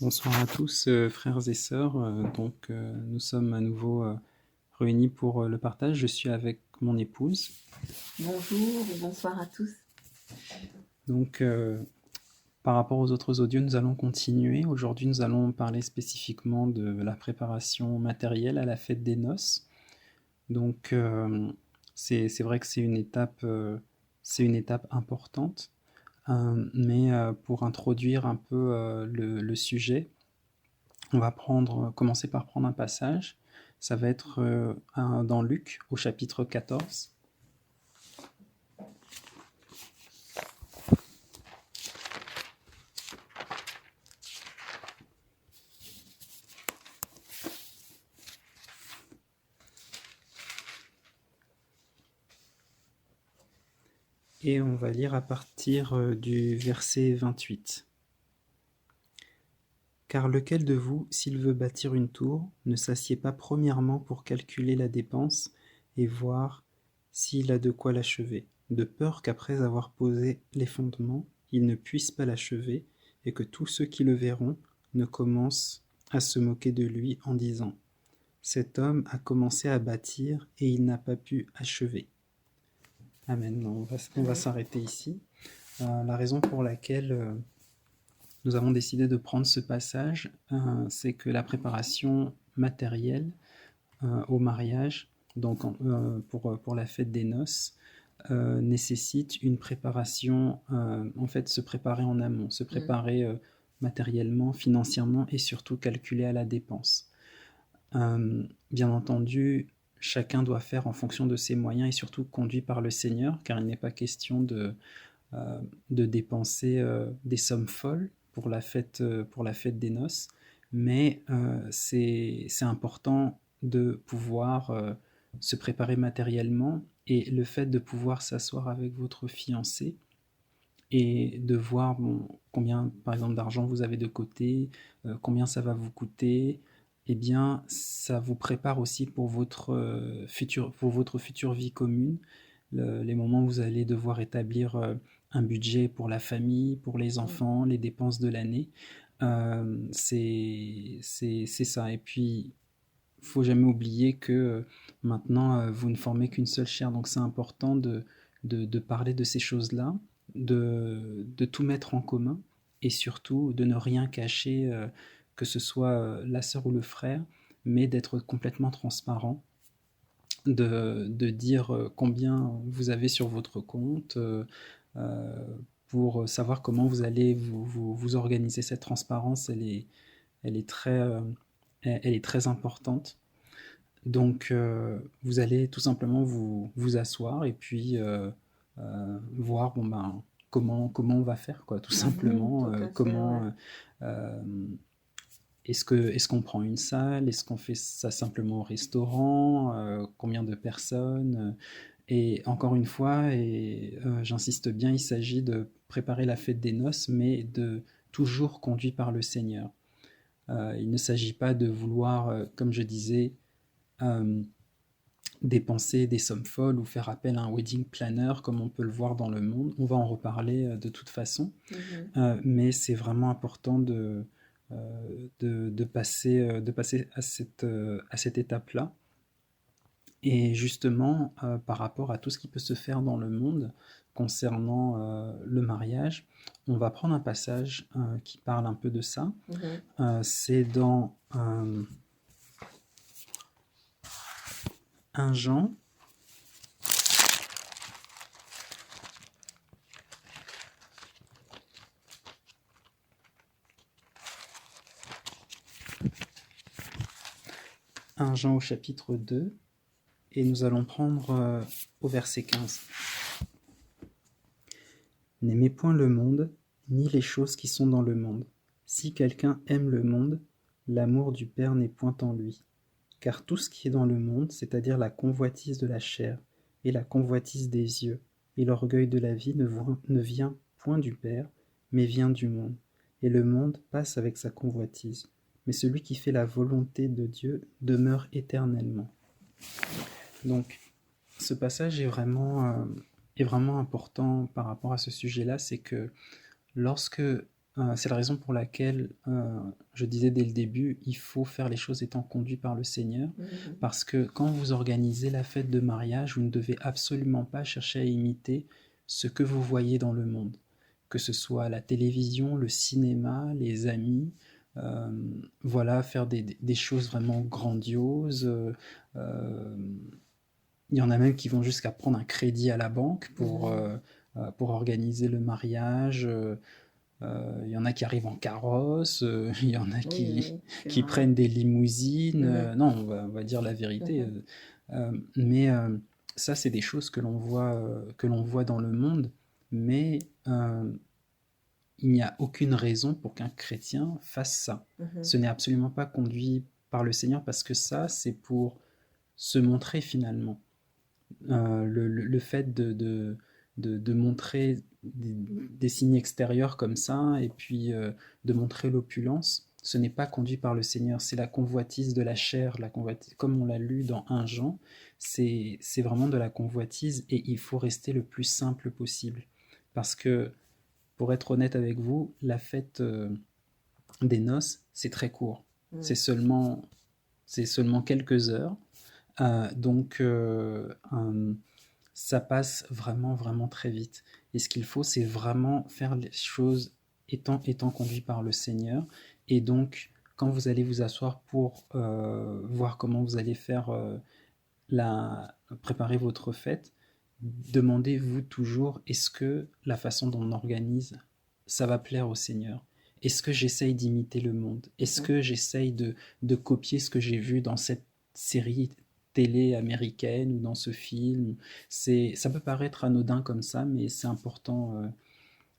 Bonsoir à tous, frères et sœurs. Nous sommes à nouveau réunis pour le partage. Je suis avec mon épouse. Bonjour et bonsoir à tous. Donc, par rapport aux autres audios, nous allons continuer. Aujourd'hui, nous allons parler spécifiquement de la préparation matérielle à la fête des noces. Donc, c'est vrai que c'est une étape importante. Mais pour introduire un peu le sujet, on va commencer par prendre un passage. Ça va être dans Luc au chapitre 14. Et on va lire à partir du verset 28. Car lequel de vous, s'il veut bâtir une tour, ne s'assied pas premièrement pour calculer la dépense et voir s'il a de quoi l'achever, de peur qu'après avoir posé les fondements, il ne puisse pas l'achever, et que tous ceux qui le verront ne commencent à se moquer de lui en disant: cet homme a commencé à bâtir et il n'a pas pu achever. Amen. On va s'arrêter ici. La raison pour laquelle nous avons décidé de prendre ce passage, c'est que la préparation matérielle au mariage, donc pour la fête des noces, nécessite une préparation, en fait, se préparer en amont, se préparer matériellement, financièrement et surtout calculer à la dépense. Bien entendu, chacun doit faire en fonction de ses moyens et surtout conduit par le Seigneur, car il n'est pas question de dépenser des sommes folles pour la fête des noces, mais c'est important de pouvoir se préparer matériellement, et le fait de pouvoir s'asseoir avec votre fiancé et de voir combien, par exemple, d'argent vous avez de côté, combien ça va vous coûter, eh bien, ça vous prépare aussi pour votre future vie commune, les moments où vous allez devoir établir un budget pour la famille, pour les enfants, les dépenses de l'année. C'est ça. Et puis, il ne faut jamais oublier que maintenant, vous ne formez qu'une seule chair. Donc, c'est important de parler de ces choses-là, de tout mettre en commun et surtout de ne rien cacher, que ce soit la sœur ou le frère, mais d'être complètement transparent, de dire combien vous avez sur votre compte, euh, pour savoir comment vous allez vous organiser. Cette transparence, elle est très, elle est très importante. Donc, vous allez tout simplement vous asseoir et puis voir comment on va faire, quoi, tout simplement. Tout à fait, Comment ouais. euh, est-ce qu'on prend une salle? Est-ce qu'on fait ça simplement au restaurant? Combien de personnes? Et encore une fois, et j'insiste bien, il s'agit de préparer la fête des noces, mais de toujours conduit par le Seigneur. Il ne s'agit pas de vouloir, comme je disais, euh, dépenser des sommes folles ou faire appel à un wedding planner comme on peut le voir dans le monde. On va en reparler de toute façon. Mais c'est vraiment important de passer à cette étape-là. Et justement, par rapport à tout ce qui peut se faire dans le monde concernant le mariage, on va prendre un passage qui parle un peu de ça. C'est dans 1 Jean. Un Jean au chapitre 2, et nous allons prendre au verset 15. N'aimez point le monde, ni les choses qui sont dans le monde. Si quelqu'un aime le monde, l'amour du Père n'est point en lui. Car tout ce qui est dans le monde, c'est-à-dire la convoitise de la chair, et la convoitise des yeux, et l'orgueil de la vie ne vient point du Père, mais vient du monde. Et le monde passe avec sa convoitise. Mais celui qui fait la volonté de Dieu demeure éternellement. Donc, ce passage est vraiment important par rapport à ce sujet-là, c'est que lorsque c'est la raison pour laquelle je disais dès le début, il faut faire les choses étant conduit par le Seigneur, Mhm. parce que quand vous organisez la fête de mariage, vous ne devez absolument pas chercher à imiter ce que vous voyez dans le monde, que ce soit la télévision, le cinéma, les amis, euh, voilà, faire des choses vraiment grandioses. Euh, il y en a même qui vont jusqu'à prendre un crédit à la banque Mhm. pour organiser le mariage. Il y en a qui arrivent en carrosse, il y en a Oui, oui, c'est qui vrai. prennent des limousines. Mhm. Non, on va dire la vérité. Mhm. Mais ça, c'est des choses que l'on voit dans le monde, mais il n'y a aucune raison pour qu'un chrétien fasse ça. Mhm. Ce n'est absolument pas conduit par le Seigneur parce que ça, c'est pour se montrer finalement. Le fait de montrer des signes extérieurs comme ça, et puis de montrer l'opulence, ce n'est pas conduit par le Seigneur, c'est la convoitise de la chair, la convoitise, comme on l'a lu dans 1 Jean, c'est vraiment de la convoitise, et il faut rester le plus simple possible. Parce que, pour être honnête avec vous, la fête des noces, c'est très court. C'est Mhm. seulement, c'est seulement quelques heures. Donc, ça passe vraiment, vraiment très vite. Et ce qu'il faut, c'est vraiment faire les choses étant conduit par le Seigneur. Et donc, quand vous allez vous asseoir pour voir comment vous allez faire préparer votre fête, demandez-vous toujours, est-ce que la façon dont on organise, ça va plaire au Seigneur? Est-ce que j'essaye d'imiter le monde? Est-ce Mhm. que j'essaye de copier ce que j'ai vu dans cette série télé américaine ou dans ce film? Ça peut paraître anodin comme ça, mais c'est important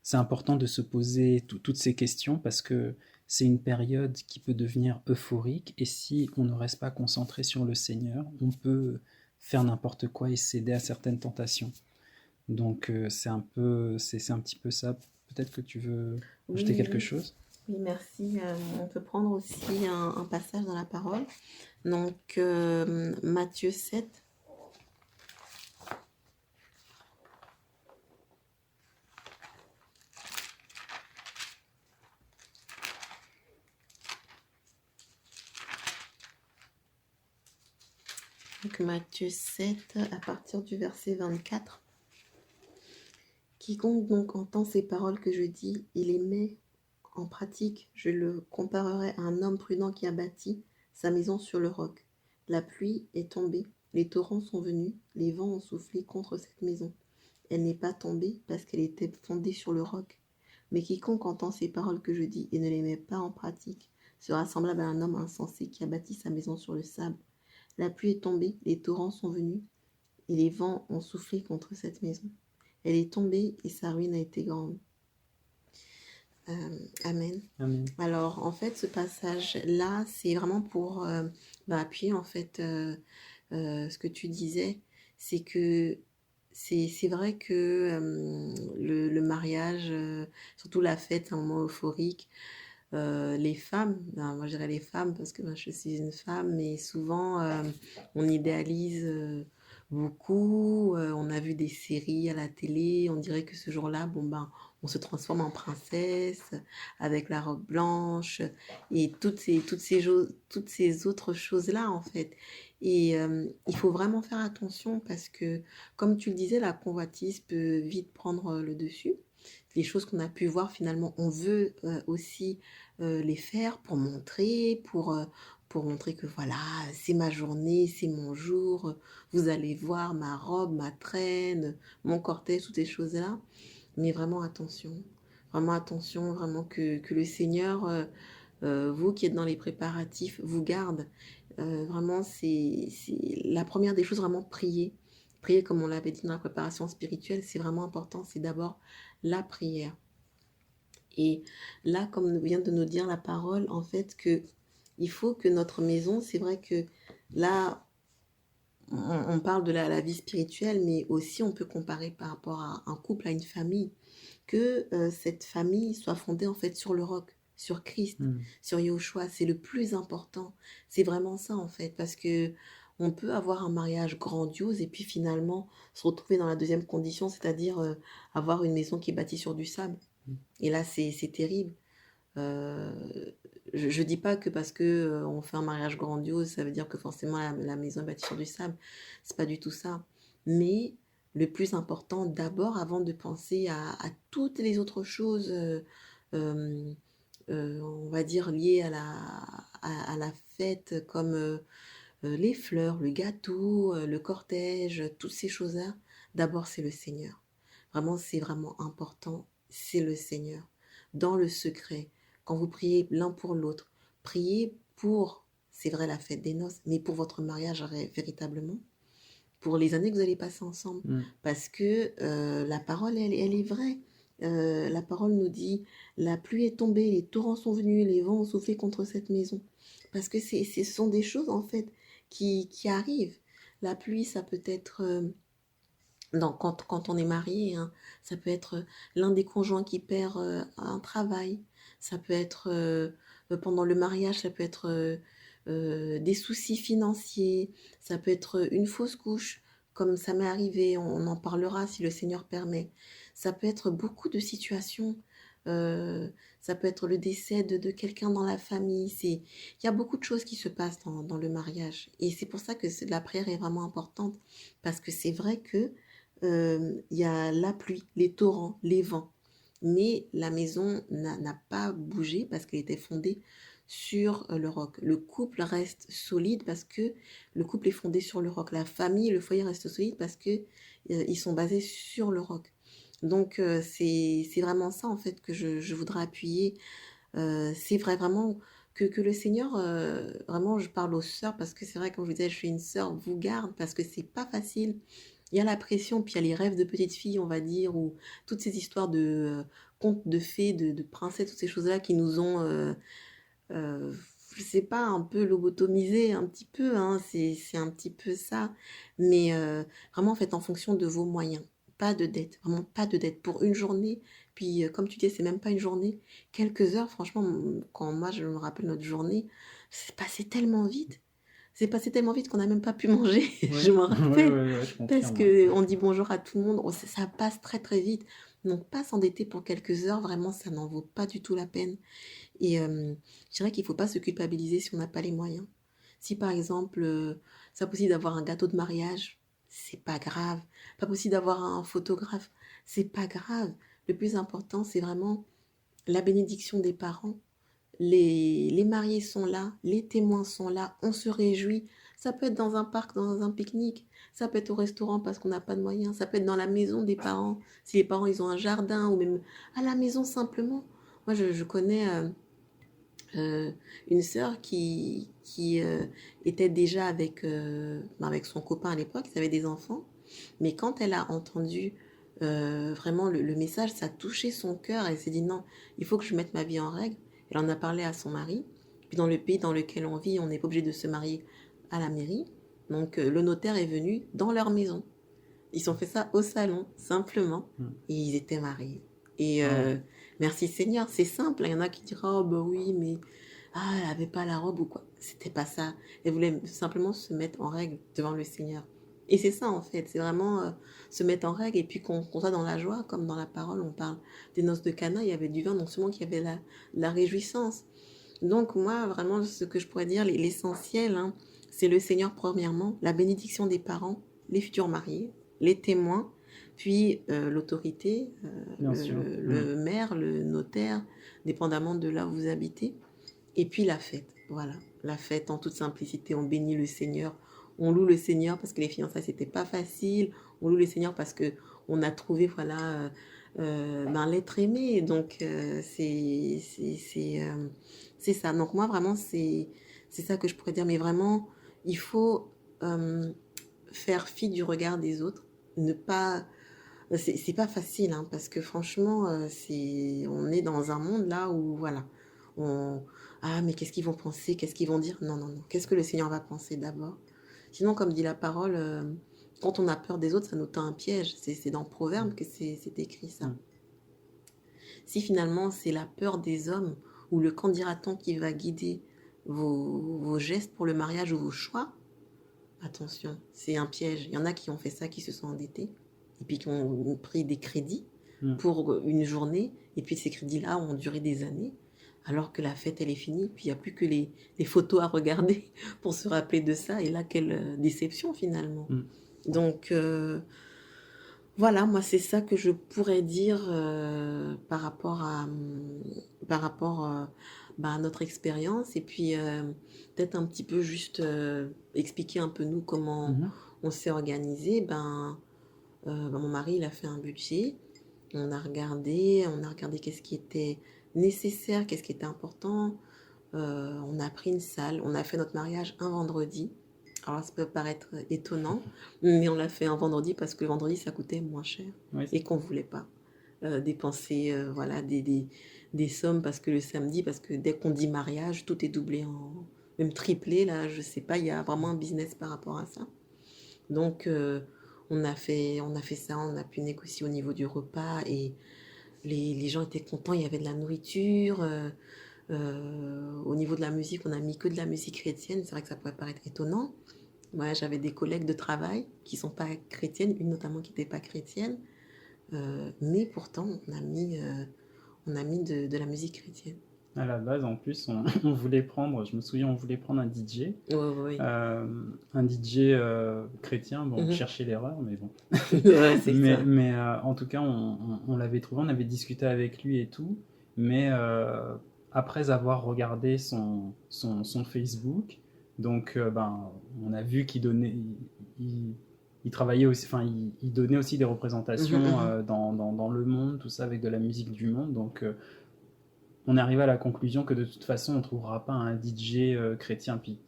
de se poser toutes ces questions, parce que c'est une période qui peut devenir euphorique, et si on ne reste pas concentré sur le Seigneur, on peut faire n'importe quoi et céder à certaines tentations. Donc c'est un petit peu ça. Peut-être que tu veux ajouter Oui, quelque oui. chose? Oui, merci. On peut prendre aussi un passage dans la parole. Donc, Matthieu 7. Donc, Matthieu 7, à partir du verset 24. Quiconque donc entend ces paroles que je dis et les met en pratique, je le comparerai à un homme prudent qui a bâti sa maison sur le roc. La pluie est tombée, les torrents sont venus, les vents ont soufflé contre cette maison. Elle n'est pas tombée parce qu'elle était fondée sur le roc. Mais quiconque entend ces paroles que je dis et ne les met pas en pratique sera semblable à un homme insensé qui a bâti sa maison sur le sable. La pluie est tombée, les torrents sont venus, et les vents ont soufflé contre cette maison. Elle est tombée et sa ruine a été grande. Amen. Amen. Alors, en fait, ce passage-là, c'est vraiment pour appuyer, en fait, ce que tu disais. C'est que c'est vrai que le mariage, surtout la fête, c'est un moment euphorique. Les femmes, moi je dirais les femmes parce que je suis une femme, mais souvent on idéalise beaucoup. On a vu des séries à la télé, on dirait que ce jour-là, bon ben, on se transforme en princesse avec la robe blanche et toutes ces autres choses-là en fait. Et il faut vraiment faire attention parce que, comme tu le disais, la convoitise peut vite prendre le dessus. Les choses qu'on a pu voir, finalement, on veut aussi les faire pour montrer que voilà, c'est ma journée, c'est mon jour, vous allez voir ma robe, ma traîne, mon cortège, toutes ces choses-là. Mais vraiment attention, vraiment que le Seigneur, vous qui êtes dans les préparatifs, vous garde. Vraiment, c'est la première des choses, vraiment prier. Prier, comme on l'avait dit dans la préparation spirituelle, c'est vraiment important, c'est d'abord la prière. Et là, comme vient de nous dire la parole, en fait, que il faut que notre maison, c'est vrai que là, on parle de la vie spirituelle, mais aussi on peut comparer par rapport à un couple, à une famille, que cette famille soit fondée en fait sur le roc, sur Christ, Mm. sur Yahushua. C'est le plus important. C'est vraiment ça en fait, parce que on peut avoir un mariage grandiose et puis finalement se retrouver dans la deuxième condition, c'est-à-dire avoir une maison qui est bâtie sur du sable. Et là, c'est terrible. Euh, je dis pas que parce que on fait un mariage grandiose, ça veut dire que forcément la maison est bâtie sur du sable. C'est pas du tout ça. Mais le plus important, d'abord, avant de penser à toutes les autres choses, euh, on va dire liées à la fête, comme les fleurs, le gâteau, le cortège, toutes ces choses-là, d'abord c'est le Seigneur. Vraiment, c'est vraiment important, c'est le Seigneur. Dans le secret, quand vous priez l'un pour l'autre, priez pour, c'est vrai, la fête des noces, mais pour votre mariage véritablement, pour les années que vous allez passer ensemble. Mm. Parce que la parole, elle est vraie. La parole nous dit, la pluie est tombée, les torrents sont venus, les vents ont soufflé contre cette maison. Parce que ce sont des choses, en fait, qui arrivent. La pluie, ça peut être, quand on est marié, hein, ça peut être l'un des conjoints qui perd un travail. Ça peut être, pendant le mariage, ça peut être des soucis financiers. Ça peut être une fausse couche, comme ça m'est arrivé. On en parlera si le Seigneur permet. Ça peut être beaucoup de situations. euh, Ça peut être le décès de quelqu'un dans la famille. Il y a beaucoup de choses qui se passent dans le mariage. Et c'est pour ça que la prière est vraiment importante. Parce que c'est vrai que il y a la pluie, les torrents, les vents. Mais la maison n'a pas bougé parce qu'elle était fondée sur le roc. Le couple reste solide parce que le couple est fondé sur le roc. La famille, le foyer reste solide parce que ils sont basés sur le roc. Donc c'est vraiment ça en fait que je voudrais appuyer. C'est vrai vraiment que le Seigneur, vraiment je parle aux sœurs parce que c'est vrai comme je vous disais, je suis une sœur, vous garde parce que c'est pas facile. Il y a la pression, puis il y a les rêves de petite fille, on va dire, ou toutes ces histoires de contes de fées, de princesses, toutes ces choses-là qui nous ont, euh, je sais pas, un peu lobotomisé, un petit peu, hein, c'est un petit peu ça. Mais vraiment, faites en fonction de vos moyens. Pas de dette, vraiment pas de dette. Pour une journée, puis comme tu dis, c'est même pas une journée, quelques heures, franchement, quand moi je me rappelle notre journée, c'est passé tellement vite. C'est passé tellement vite qu'on n'a même pas pu manger, Oui, je m'en oui, rappelle. oui, oui, je Parce confirme. Ouais. que on dit bonjour à tout le monde, ça passe très très vite. Donc pas s'endetter pour quelques heures, vraiment, ça n'en vaut pas du tout la peine. Et je dirais qu'il ne faut pas se culpabiliser si on n'a pas les moyens. Si par exemple, c'est possible d'avoir un gâteau de mariage, c'est pas grave. Pas possible d'avoir un photographe, c'est pas grave. Le plus important, c'est vraiment la bénédiction des parents. Les mariés sont là, les témoins sont là, on se réjouit. Ça peut être dans un parc, dans un pique-nique. Ça peut être au restaurant parce qu'on n'a pas de moyens. Ça peut être dans la maison des parents, si les parents ils ont un jardin ou même à la maison simplement. Moi, je connais une sœur qui était déjà avec son copain à l'époque, ils avaient des enfants, mais quand elle a entendu vraiment le message, ça a touché son cœur, elle s'est dit non, il faut que je mette ma vie en règle. Elle en a parlé à son mari, puis dans le pays dans lequel on vit, on n'est pas obligé de se marier à la mairie, donc le notaire est venu dans leur maison. Ils ont fait ça au salon, simplement, Mm. et ils étaient mariés. Et Ah, merci Seigneur, c'est simple. Il y en a qui diront, oh bah oui, mais elle avait pas la robe ou quoi. C'était pas ça. Elle voulait simplement se mettre en règle devant le Seigneur. Et c'est ça en fait, c'est vraiment se mettre en règle et puis qu'on soit dans la joie, comme dans la parole, on parle des noces de Cana, il y avait du vin, non seulement qu'il y avait la réjouissance. Donc moi, vraiment, ce que je pourrais dire, l'essentiel, hein, c'est le Seigneur premièrement, la bénédiction des parents, les futurs mariés, les témoins, puis l'autorité, bien sûr. Mm. le maire, le notaire, dépendamment de là où vous habitez, et puis la fête. Voilà, la fête en toute simplicité, on bénit le Seigneur, on loue le Seigneur parce que les fiançailles c'était pas facile, on loue le Seigneur parce que on a trouvé voilà ben, l'être aimé, donc c'est ça. Donc moi vraiment c'est ça que je pourrais dire, mais vraiment il faut faire fi du regard des autres, ne pas c'est pas facile, hein, parce que franchement, on est dans un monde là où, voilà, on, ah, mais qu'est-ce qu'ils vont penser, qu'est-ce qu'ils vont dire? Non, non, non, qu'est-ce que le Seigneur va penser d'abord? Sinon, comme dit la parole, quand on a peur des autres, ça nous tend un piège. C'est dans Proverbe que c'est écrit ça. Mm. Si finalement c'est la peur des hommes ou le qu'en dira-t-on qui va guider vos gestes pour le mariage ou vos choix, attention, c'est un piège. Il y en a qui ont fait ça, qui se sont endettés et puis qui ont pris des crédits Mm. pour une journée et puis ces crédits-là ont duré des années. alors que la fête, elle est finie, puis il n'y a plus que les photos à regarder pour se rappeler de ça. Et là, quelle déception finalement. Mm. Donc, voilà, moi, c'est ça que je pourrais dire par rapport par rapport, à notre expérience. Et puis, peut-être un petit peu juste expliquer un peu nous comment Mhm. on s'est organisé. Mon mari, il a fait un budget. On a regardé qu'est-ce qui était nécessaire, qu'est-ce qui était important. On a pris une salle. On a fait notre mariage un vendredi. Alors, ça peut paraître étonnant, mais on l'a fait un vendredi parce que le vendredi, ça coûtait moins cher Oui, et qu'on ne voulait pas dépenser voilà, des sommes parce que le samedi, parce que dès qu'on dit mariage, tout est doublé même triplé. Là, je sais pas, il y a vraiment un business par rapport à ça. Donc, on a fait ça, on a pu négocier au niveau du repas et les gens étaient contents, il y avait de la nourriture. Au niveau de la musique, on a mis que de la musique chrétienne. C'est vrai que ça pourrait paraître étonnant. Moi, j'avais des collègues de travail qui sont pas chrétiennes, une notamment qui n'était pas chrétienne, mais pourtant on a mis de la musique chrétienne. à la base, en plus, on voulait prendre, je me souviens, on voulait prendre un DJ. Oui, oui, Euh, un DJ chrétien, bon, oui. chercher l'erreur, mais bon. Ouais, c'est ça. Mais en tout cas, on l'avait trouvé, on avait discuté avec lui et tout, mais après avoir regardé son Facebook, donc on a vu qu'il donnait, il travaillait aussi, enfin, il donnait aussi des Mhm, représentations mhm. dans le monde, tout ça, avec de la musique du monde, donc on est arrivé à la conclusion que de toute façon, on ne trouvera pas un DJ chrétien. Puis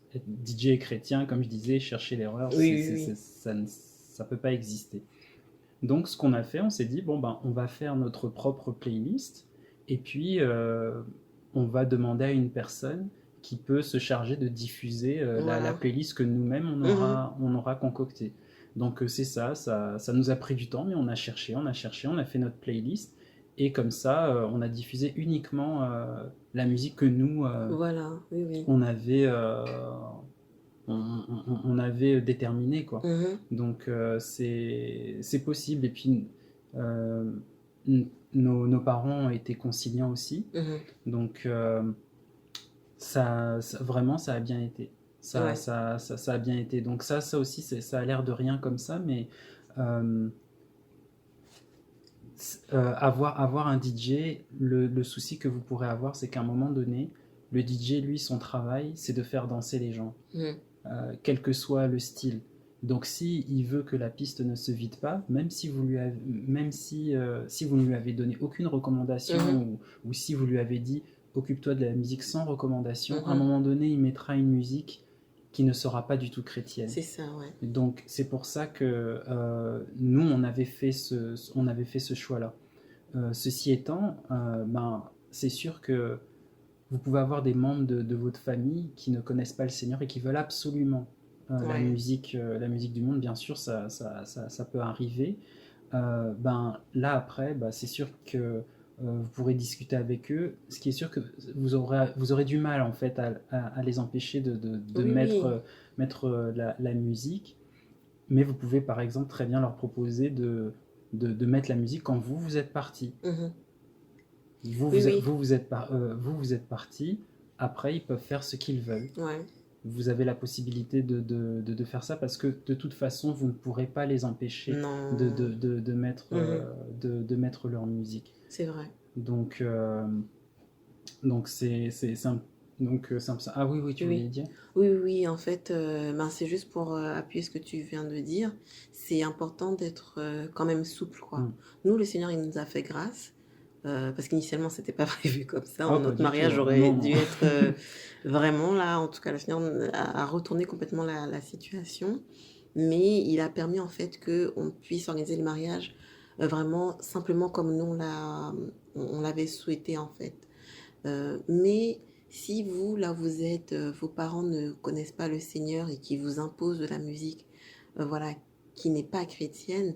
DJ chrétien, comme je disais, chercher l'erreur, Oui, oui, oui. ça ne ça peut pas exister. Donc, ce qu'on a fait, on s'est dit, bon, ben, on va faire notre propre playlist. Et puis, on va demander à une personne qui peut se charger de diffuser la Voilà. playlist que nous-mêmes, Mhm. on aura concoctée. Donc, c'est ça nous a pris du temps, mais on a cherché, on a fait notre playlist. Et comme ça, on a diffusé uniquement la musique que nous, Voilà, oui, oui. on avait, on avait déterminé, quoi. Mhm, Donc c'est possible. Et puis euh, nos parents étaient conciliants aussi. mhm. Donc vraiment, ça a bien été. Ouais. Ça a bien été. Donc ça aussi, ça a l'air de rien comme ça, mais euh, avoir un DJ, le souci que vous pourrez avoir, c'est qu'à un moment donné, le DJ, lui, son travail, c'est de faire danser les gens, Mhm, quel que soit le style. Donc si il veut que la piste ne se vide pas, même si vous ne lui avez donné aucune recommandation, mhm, ou si vous lui avez dit occupe-toi de la musique sans recommandation, à un mhm. moment donné, il mettra une musique qui ne sera pas du tout chrétienne. C'est ça, ouais. Donc c'est pour ça que nous, on avait fait ce choix-là. Ceci étant, c'est sûr que vous pouvez avoir des membres de votre famille qui ne connaissent pas le Seigneur et qui veulent absolument Ouais. la musique du monde. Bien sûr, ça peut arriver. Là après, c'est sûr que vous pourrez discuter avec eux. Ce qui est sûr que vous aurez du mal en fait à les empêcher de Oui, mettre, oui. la musique, mais vous pouvez par exemple très bien leur proposer de mettre la musique quand vous êtes parti. Mhm. Oui, oui. Vous êtes parti, après ils peuvent faire ce qu'ils veulent. Ouais. Vous avez la possibilité de faire ça parce que de toute façon, vous ne pourrez pas les empêcher Non. Mhm. de mettre leur musique. C'est vrai. Donc, donc c'est un, c'est un peu ça. Ah oui, oui, tu voulais Oui. dire. Oui, oui, oui, en fait, c'est juste pour appuyer ce que tu viens de dire. C'est important d'être quand même souple, quoi. Mm. Nous, le Seigneur, il nous a fait grâce, parce qu'initialement, c'était pas prévu comme ça. Oh, pas Notre du tout. mariage aurait Non, non. dû être vraiment là. En tout cas, le Seigneur a retourné complètement la situation. Mais il a permis, en fait, qu'on puisse organiser le mariage vraiment simplement comme nous, on l'avait souhaité, en fait. Mais si vous, là, vous êtes, vos parents ne connaissent pas le Seigneur et qui vous imposent de la musique, voilà, qui n'est pas chrétienne,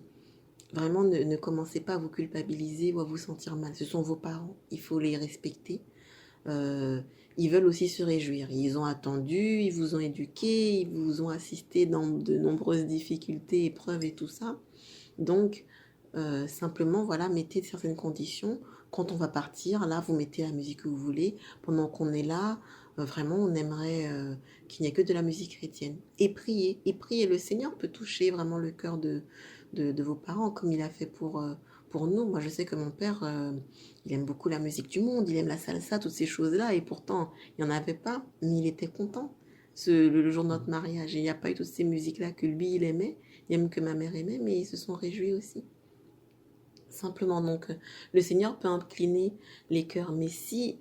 vraiment ne commencez pas à vous culpabiliser ou à vous sentir mal. Ce sont vos parents, il faut les respecter. Euh, Ils veulent aussi se réjouir. Ils ont attendu, ils vous ont éduqué, ils vous ont assisté dans de nombreuses difficultés, épreuves et tout ça. Donc, simplement, voilà, mettez certaines conditions quand on va partir, là, vous mettez la musique que vous voulez. Pendant qu'on est là, vraiment, on aimerait qu'il n'y ait que de la musique chrétienne. Et prier, et prier. Le Seigneur peut toucher vraiment le cœur de vos parents, comme il a fait pour nous. Moi, je sais que mon père, il aime beaucoup la musique du monde, il aime la salsa, toutes ces choses-là, et pourtant, il n'y en avait pas, mais il était content. Le jour de notre mariage, et il n'y a pas eu toutes ces musiques-là que lui, il aimait, il aime que ma mère aimait, mais ils se sont réjouis aussi. Simplement, donc, le Seigneur peut incliner les cœurs, mais si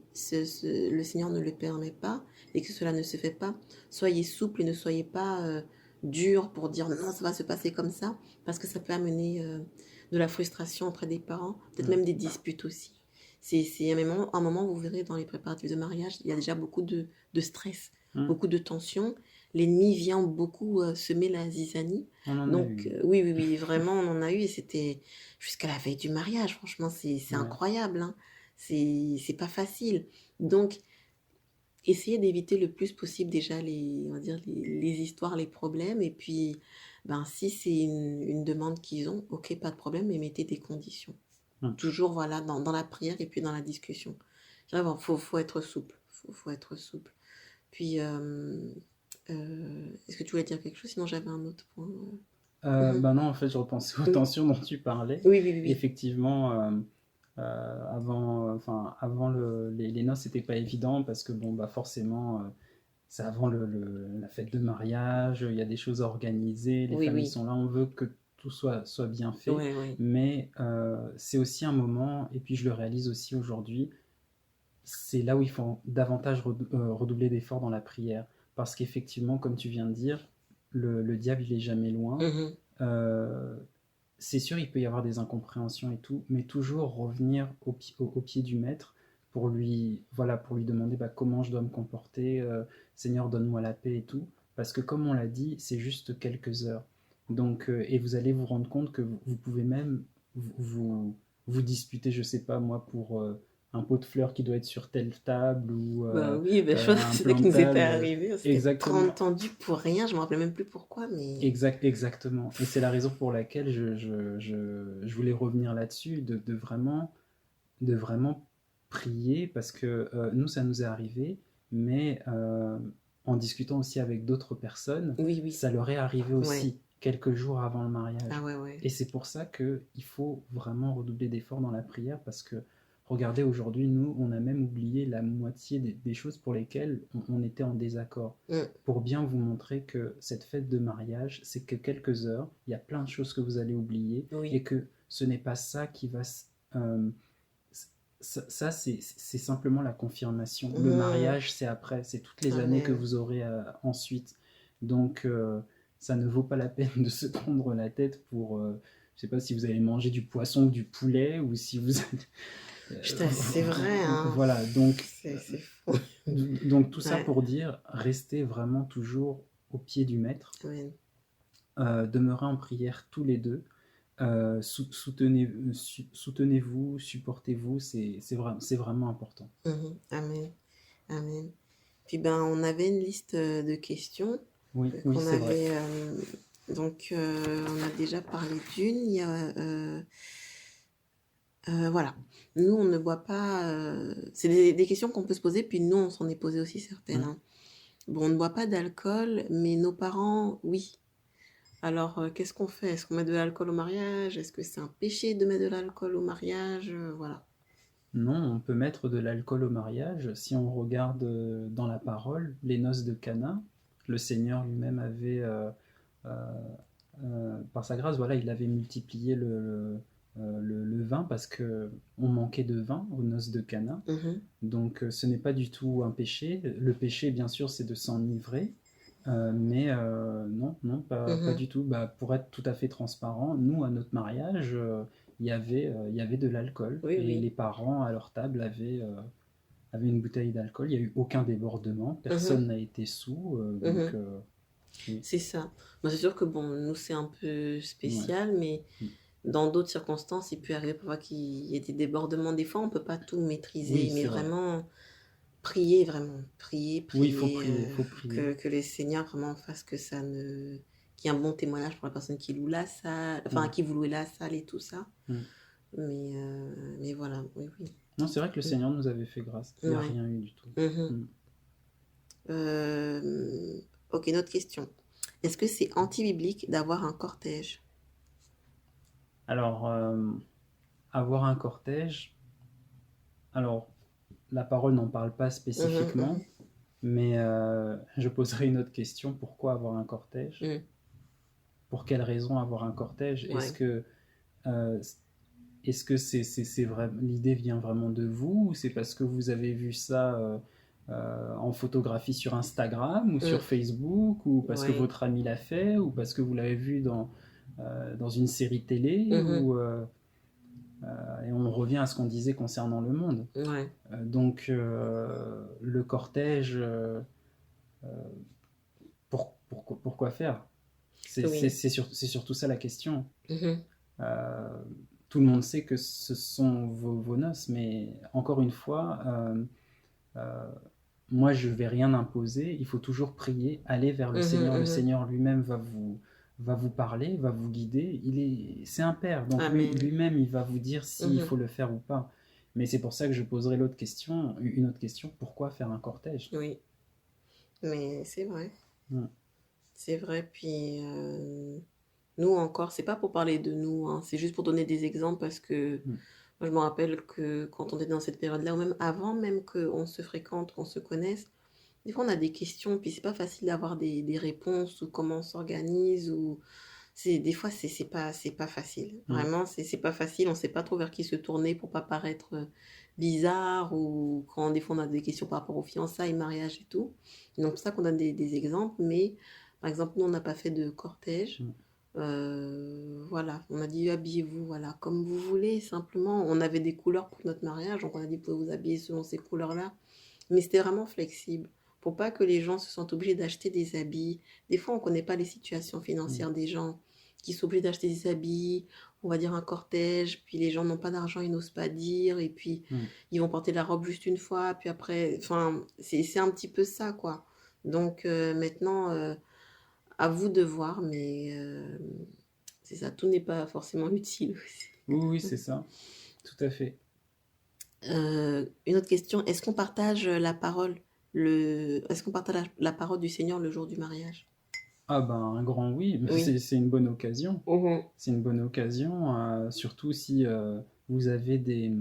le Seigneur ne le permet pas et que cela ne se fait pas, soyez souple et ne soyez pas dur pour dire non, ça va se passer comme ça, parce que ça peut amener de la frustration auprès des parents, peut-être Mm. même des disputes aussi. C'est un moment, vous verrez, dans les préparatifs de mariage, il y a déjà beaucoup de stress, Mm. beaucoup de tension. L'ennemi vient beaucoup semer la zizanie. On en a Donc, eu. oui, oui, oui, vraiment, on en a eu et c'était jusqu'à la veille du mariage. Franchement, c'est Ouais. incroyable, hein. C'est pas facile. Donc, essayez d'éviter le plus possible déjà on va dire les histoires, les problèmes. Et puis, ben, si c'est une demande qu'ils ont, ok, pas de problème, mais mettez des conditions. Mm. Toujours, voilà, dans la prière et puis dans la discussion. Vraiment, faut être souple. Faut être souple. Puis, est-ce que tu voulais dire quelque chose? Sinon, j'avais un autre point. Mhm. Ben non, en fait, je repensais aux Oui, tensions dont tu parlais. oui, oui, oui. Effectivement, avant les noces, c'était pas évident parce que bon, bah forcément, c'est avant la fête de mariage, il y a des choses à organiser, les Oui, familles oui. sont là, on veut que tout soit bien fait, Oui, oui. mais c'est aussi un moment, et puis je le réalise aussi aujourd'hui, c'est là où il faut davantage redoubler d'efforts dans la prière. Parce qu'effectivement, comme tu viens de dire, le diable, il est jamais loin. Mhm. Euh, c'est sûr, il peut y avoir des incompréhensions et tout, mais toujours revenir au pied du maître pour lui, voilà, pour lui demander bah, comment je dois me comporter, Seigneur, donne-moi la paix et tout. Parce que comme on l'a dit, c'est juste quelques heures. Donc, et vous allez vous rendre compte que vous pouvez même vous disputer, je sais pas moi, pour un pot de fleurs qui doit être sur telle table ou Bah oui, ben, je pense que un c'est ça plan qui de nous était table. arrivé. On s'était Exactement. tendu pour rien. Je me rappelais même plus pourquoi, mais. Exactement. Et c'est la raison pour laquelle je voulais revenir là-dessus, de vraiment prier, parce que nous, ça nous est arrivé, mais en discutant aussi avec d'autres personnes, Oui, oui. ça leur est arrivé Ouais. aussi quelques jours avant le Ah mariage. ouais, ouais. Et c'est pour ça qu'il faut vraiment redoubler d'efforts dans la prière, parce que regardez, aujourd'hui, nous, on a même oublié la moitié des choses pour lesquelles on était en désaccord. Mm. Pour bien vous montrer que cette fête de mariage, c'est que quelques heures, il y a plein de choses que vous allez oublier, Oui. et que ce n'est pas ça qui va euh, ça, c'est simplement la confirmation. Le Mm. mariage, c'est après, c'est toutes les années que Amen. vous aurez ensuite. Donc, ça ne vaut pas la peine de se prendre la tête pour, je sais pas si vous allez manger du poisson ou du poulet, ou si vous allez, Putain, c'est vrai, hein. voilà, C'est fou. donc tout ça Ouais. pour dire, restez vraiment toujours au pied du maître, Amen. demeurez en prière tous les deux, soutenez-vous, supportez-vous, c'est vraiment important. Mhm. Amen. Amen. Puis ben, on avait une liste de questions Oui, oui, qu'on c'est vrai. avait. Donc, on a déjà parlé d'une. Il y a. Voilà. Nous, on ne boit pas. C'est des questions qu'on peut se poser, puis nous, on s'en est posé aussi certaines, Mm. hein. Bon, on ne boit pas d'alcool, mais nos parents, oui. Alors, qu'est-ce qu'on fait? Est-ce qu'on met de l'alcool au mariage? Est-ce que c'est un péché de mettre de l'alcool au mariage? Voilà. Non, on peut mettre de l'alcool au mariage. Si on regarde dans la parole, les noces de Cana, le Seigneur lui-même avait, euh, par sa grâce, voilà, il avait multiplié le vin parce que on manquait de vin aux noces de Cana. Mhm, Donc, ce n'est pas du tout un péché. Le péché, bien sûr, c'est de s'enivrer. Mais non, non, pas mhm. du tout. Bah, pour être tout à fait transparent, nous, à notre mariage, il y avait de l'alcool. Oui, Et oui. les parents, à leur table, avaient une bouteille d'alcool. Il n'y a eu aucun débordement. Mhm, Personne n'a été sous. Donc, mhm. oui, C'est ça. Bon, c'est sûr que bon, nous, c'est un peu ouais. spécial, mais Mm. dans d'autres circonstances, il peut arriver parfois qu'il y ait des débordements. Des fois, on ne peut pas tout Oui, maîtriser, mais c'est vrai. vraiment, prier, vraiment. Prier, Oui, il faut prier. prier, il faut prier. Que le Seigneur vraiment fasse que ça ne. Qu'il y ait un bon témoignage pour la personne qui loue la salle, enfin, Ouais. qui vous loue la salle et tout ça. Mm. Mais voilà, oui, oui. Non, c'est vrai que le Seigneur nous avait fait grâce. Il n'y a Ouais. rien eu du tout. Mhm. Mm. Ok, une autre question. Est-ce que c'est anti-biblique d'avoir un cortège? Alors, avoir un cortège, alors, la parole n'en parle pas Mhm, spécifiquement, mhm, mais je poserai une autre question. Pourquoi avoir un cortège? mhm. Pour quelle raison avoir un cortège? Ouais. Euh, est-ce que c'est vrai, l'idée vient vraiment de vous ou c'est parce que vous avez vu ça en photographie sur Instagram ou sur Mhm. Facebook ou parce que Ouais. votre ami l'a fait ou parce que vous l'avez vu dans une série télé Mhm. ou et on revient à ce qu'on disait concernant le monde. Ouais. Le cortège, pourquoi faire? Oui. C'est surtout ça la question. Mhm. Euh, Tout le monde sait que ce sont vos noces, mais encore une fois, euh, moi je ne vais rien imposer, il faut toujours prier, aller vers le Mhm, Seigneur. Le mhm. Seigneur lui-même va vous parler, va vous guider. C'est un Père, donc Amen. lui-même il va vous dire s'il Mhm. faut le faire ou pas. Mais c'est pour ça que je poserai une autre question, pourquoi faire un cortège? Oui. Mais c'est vrai. Mm. C'est vrai. Puis nous encore, c'est pas pour parler de nous, hein, c'est juste pour donner des exemples parce que Mm. moi, je me rappelle que quand on était dans cette période-là, ou même avant même qu'on se fréquente, qu'on se connaisse, des fois on a des questions, puis c'est pas facile d'avoir des réponses ou comment on s'organise ou des fois c'est pas facile. Mm. Vraiment, c'est pas facile, on sait pas trop vers qui se tourner pour pas paraître bizarre ou quand des fois on a des questions par rapport aux fiançailles, mariage et tout. Donc c'est pour ça qu'on donne des exemples, mais par exemple, nous on n'a pas fait de cortège. Mm. Voilà, on a dit habillez-vous, voilà, comme vous voulez, simplement. On avait des couleurs pour notre mariage, donc on a dit vous pouvez vous habiller selon ces couleurs-là. Mais c'était vraiment flexible, pour pas que les gens se sentent obligés d'acheter des habits. Des fois, on ne connaît pas les situations Mm. financières des gens qui sont obligés d'acheter des habits, on va dire un cortège, puis les gens n'ont pas d'argent, ils n'osent pas dire, et puis Mm. ils vont porter la robe juste une fois, puis après, enfin, c'est un petit peu ça, quoi. Donc maintenant, à vous de voir, mais c'est ça, tout n'est pas forcément utile Oui, aussi. oui, c'est ça, tout à fait. Une autre question, est-ce qu'on partage la parole est-ce qu'on partage la parole du Seigneur le jour du mariage? Ah ben un grand oui, mais Oui. c'est une bonne occasion. Mhm. C'est une bonne occasion, surtout si vous avez des,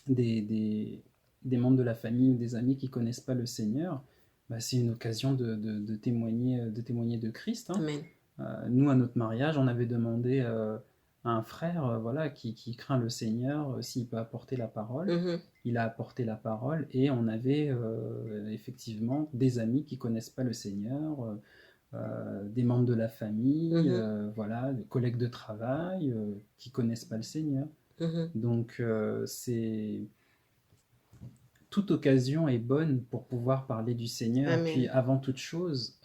des, des membres de la famille ou des amis qui connaissent pas le Seigneur. Bah, c'est une occasion de témoigner de Christ, hein. Amen. Nous, à notre mariage, on avait demandé à un frère voilà, qui craint le Seigneur s'il peut apporter la parole. Mhm. Il a apporté la parole et on avait effectivement des amis qui connaissent pas le Seigneur, des membres de la famille, Mhm. voilà, des collègues de travail qui connaissent pas le Seigneur. Mhm. Donc c'est toute occasion est bonne pour pouvoir parler du Seigneur. Puis Amen. avant toute chose,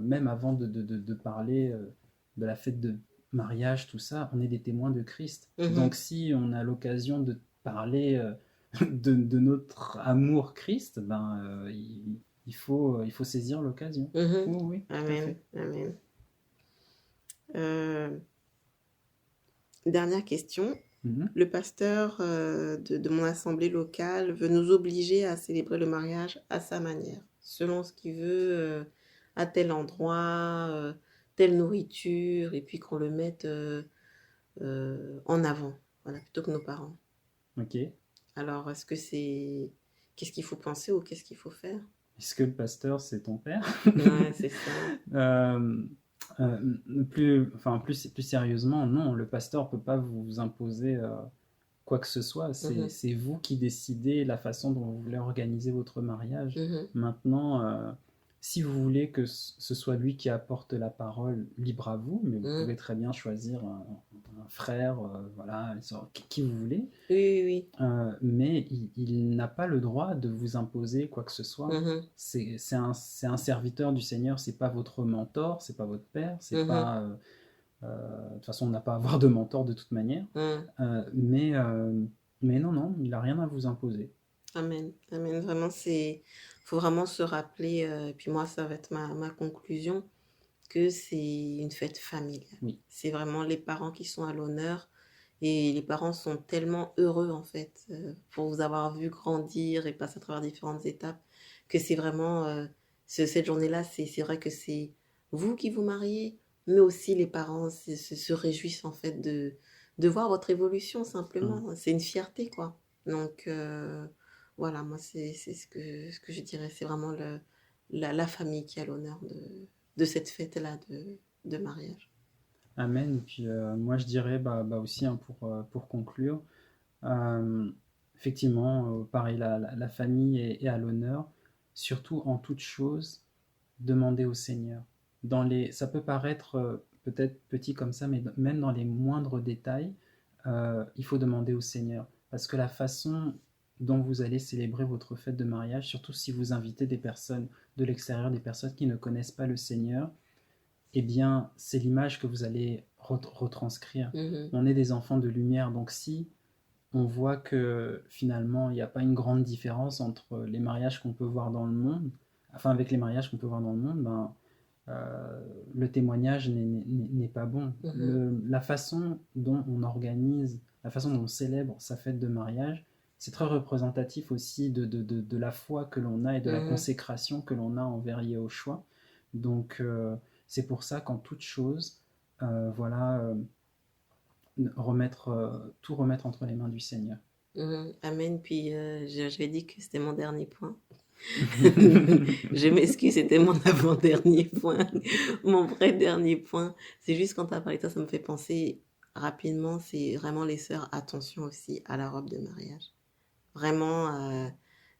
même avant de parler de la fête de mariage, tout ça, on est des témoins de Christ. Donc Mhm. si on a l'occasion de parler de notre amour Christ, ben, il faut saisir l'occasion. Mhm. Oui, oui, tout à Amen. fait. Amen. Euh, Dernière question. Mhm. Le pasteur de mon assemblée locale veut nous obliger à célébrer le mariage à sa manière, selon ce qu'il veut, à tel endroit, telle nourriture, et puis qu'on le mette en avant, voilà, plutôt que nos parents. Ok. Alors, est-ce que c'est... Qu'est-ce qu'il faut penser ou qu'est-ce qu'il faut faire? Est-ce que le pasteur, c'est ton père? Ouais, c'est ça. Euh, plus sérieusement, non, le pasteur ne peut pas vous imposer quoi que ce soit. Mhm, C'est vous qui décidez la façon dont vous voulez organiser votre mariage. mhm, Maintenant, si vous voulez que ce soit lui qui apporte la parole, libre à vous, mais vous mhm. pouvez très bien choisir un frère, voilà, qui vous voulez. Oui, oui, Mais il n'a pas le droit de vous imposer quoi que ce oui. soit. Mhm, C'est un serviteur du Seigneur, c'est pas votre mentor, c'est pas votre père, c'est mhm, pas. De toute façon, on n'a pas à avoir de mentor de toute manière. mhm. Euh, mais, euh, mais non, non, il n'a rien à vous imposer. Amen. Amen. Vraiment, c'est... faut vraiment se rappeler, et puis moi, ça va être ma conclusion, que c'est une fête familiale. Oui. C'est vraiment les parents qui sont à l'honneur Et les parents sont tellement heureux, en fait, pour vous avoir vu grandir et passer à travers différentes étapes, que c'est vraiment, cette journée-là, c'est vrai que c'est vous qui vous mariez, mais aussi les parents se réjouissent, en fait, de voir votre évolution, Mm. simplement. C'est une fierté, quoi. Donc, voilà, moi, c'est ce que je dirais. C'est vraiment la famille qui a l'honneur de cette fête-là de mariage. Amen. Et puis moi je dirais aussi hein, pour conclure, euh, effectivement, pareil, la famille est à l'honneur, surtout en toute chose, demander au Seigneur. Ça peut paraître peut-être petit comme ça, mais même dans les moindres détails, il faut demander au Seigneur. Parce que la façon dont vous allez célébrer votre fête de mariage, surtout si vous invitez des personnes de l'extérieur, des personnes qui ne connaissent pas le Seigneur, eh bien, c'est l'image que vous allez retranscrire. Mhm. On est des enfants de lumière, donc si on voit que finalement, il n'y a pas une grande différence entre les mariages qu'on peut voir dans le monde, enfin avec les mariages qu'on peut voir dans le monde, le témoignage n'est pas bon. Mhm. La façon dont on organise, la façon dont on célèbre sa fête de mariage, c'est très représentatif aussi de la foi que l'on a et de la Mhm. consécration que l'on a envers Yahushua. Donc, c'est pour ça qu'en toute chose, voilà, tout remettre entre les mains du Seigneur. Mhm. Amen. Puis j'avais dit que c'était mon dernier point. Je m'excuse, c'était mon avant-dernier point. Mon vrai dernier point. C'est juste quand tu as parlé de ça, ça me fait penser rapidement. C'est vraiment les sœurs, attention aussi à la robe de mariage. Vraiment,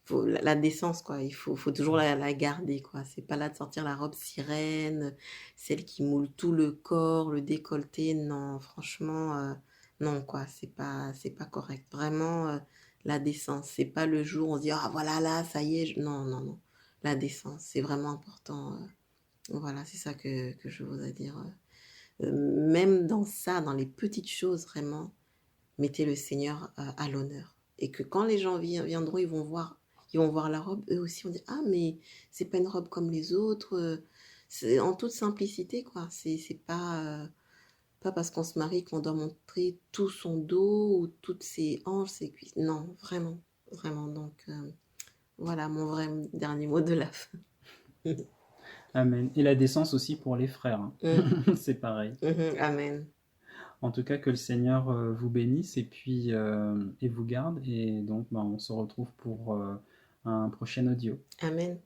la décence, quoi. Faut toujours la garder, quoi. C'est pas là de sortir la robe sirène, celle qui moule tout le corps, le décolleté. Non, franchement, non, quoi. C'est pas correct. Vraiment, la décence. C'est pas le jour où on se dit, ah voilà, là, ça y est. Non, non, non. La décence, c'est vraiment important. Voilà, c'est ça que je voudrais dire. Même dans ça, dans les petites choses, vraiment, mettez le Seigneur à l'honneur. Et que quand les gens viendront, ils vont voir la robe, eux aussi, on dit, ah, mais c'est pas une robe comme les autres. C'est en toute simplicité, quoi. C'est pas parce qu'on se marie qu'on doit montrer tout son dos ou toutes ses hanches, ses cuisses. Non, vraiment, vraiment. Donc, voilà mon vrai dernier mot de la fin. Amen. Et la décence aussi pour les frères, hein. Mm, C'est pareil. amen. En tout cas, que le Seigneur vous bénisse et puis et vous garde. Et donc, on se retrouve pour un prochain audio. Amen.